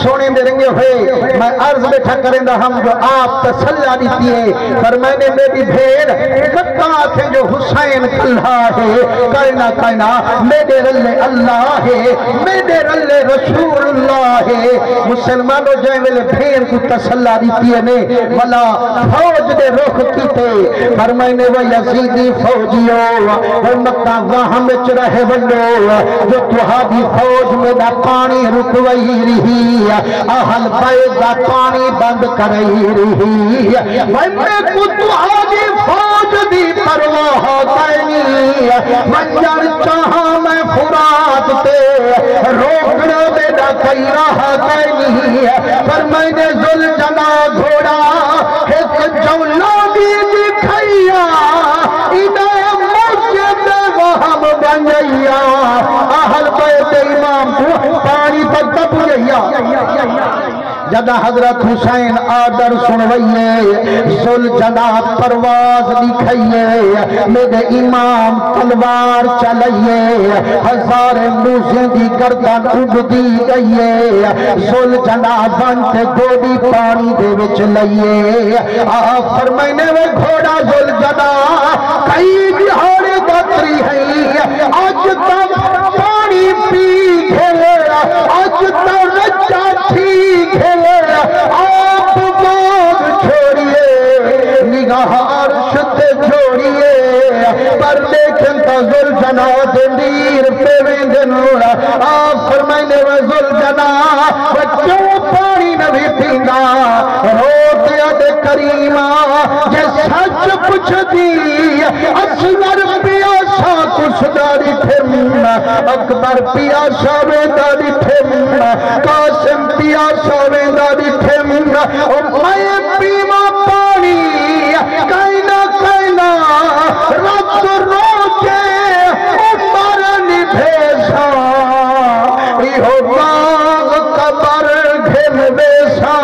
سونے دے رنگے ہوئے میں عرض بیٹھا کریں دا ہم جو آپ تسلہ دیتی ہے فرمائنے میری بھیڑ مکہ تھے جو حسین کلھا ہے کائنا کائنا میرے رلے اللہ ہے میرے رلے رسول اللہ ہے مسلمانوں جائے ملے بھیڑ کو تسلہ دیتی ہے نے ولا فوج دے رخ کیتے فرمائنے وہ یزیدی فوجیوں وہ مکہ وہاں میں چرہے بندو جو تہادی فوج میں دا پانی رکوئی رہی اہل بیت دا پانی بند کرئی رہی میں کو تہادی فوج دی پرواہ تینی منجر چاہاں میں فرات تے روکنا دے دا کئی راہ تینی پر میں نے ذل جنا گھوڑا ایک جولادی دکھائیا انہیں مسجد وہم بنجیا اہل بیت امام کو پانی پر تب جیا جدا حضرت حسین آدر سنوئیے ذل جنا پرواز دکھائیے میرے امام تلوار چلائیے ہزار موزیں دی گردن اڑ دی گئیے ذل جنا بنت گوڑی پانی دے وچ لئیے فرمائنے وہ گھوڑا ذل جنا کئی بہاڑے باتری ہیں آج تک پانی پی گھلے آج تک رچا ٹھیک ہے آپ باغ چھوڑیے نگاہ عرش تے جوڑیے پر دیکھن تا ذل جنا دیر پہ ویندن آپ فرمائنے وہ ذل جنا وہ کیوں پانی نبی پیندا روتیا دے کریمہ جے سچ پوچھ دی اصغر پیاسا کچھ داری تھم اکبر پیاسا وینداری تھم قاسم پیاسا وینداری تھم میں پیما پانی کائنا کائنا رب روکے عمر نبھیسا ایہو باغ قبر گھن بیسا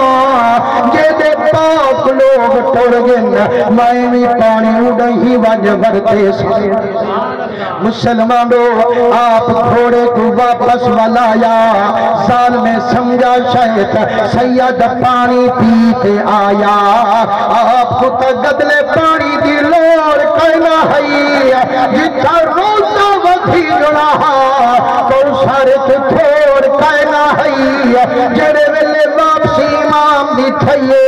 جے دے پاک لوگ ٹوڑ گن میں بھی پانی اڑی وج ورتے سا مسلمانوں آپ گھوڑے کو واپس ولایا سال میں سمجھا شاید سید پانی پیتے آیا آپ کو تگدلے پانی دی لوڑ کہنا ہے جتا روزہ وکھی جڑا تو سارے کے تھوڑ کہنا ہے جڑے ویلے واپسی امام دی تھئیے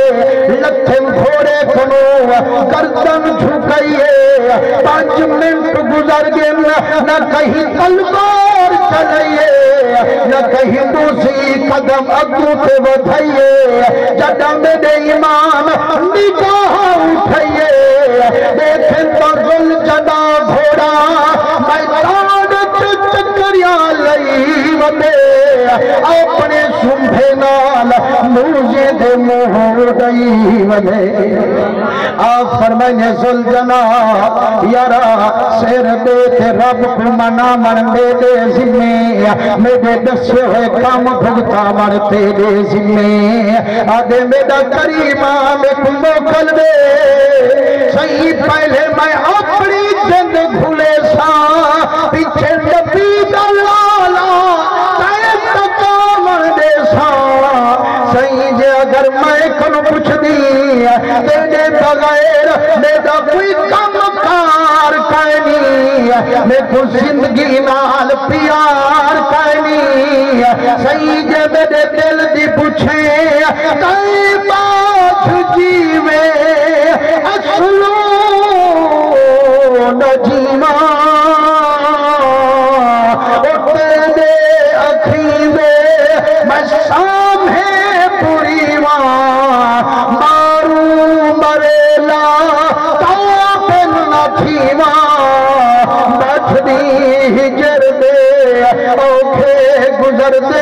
لکھن گھوڑے کنو گردن جھکائیے 5 منٹ گزر گئے نہ کہیں تلوار چلائیے نہ کہیں دوسری قدم اگو تے بدھائیے جڑا میرے امام نگاہ اٹھائیے دیکھیں تو ذل جنا گھوڑا میدان چکریاں لئی ودے اپنے سنبھے نال موزے دے موہ دئی ودے آپ فرمائنے ذل جنا یارا سیر دیتے رب کو منا مرنے دے ذمے میرے دسے ہوئے کام بھگتا مرتے دے ذمے آدھے میرا کریمہ میں کو موکل دے صحیح پہلے میں اپنی جند گھلے سا پیچھے نبی دلالا قائم تکا مردے سا صحیح جے اگر میں کن پوچھ دی تیرے بغیر میرا کوئی کم کار کائنی میں کو زندگی نال پیار کائنی صحیح جے میرے دل دی پوچھے کئی بات جیوے اصلو نجیمہ اٹھے دے اکھیوے میں سامنے پوری مارو مریلا تاپن نتھیما بچھ دی ہجر دے اوکھے گزر دے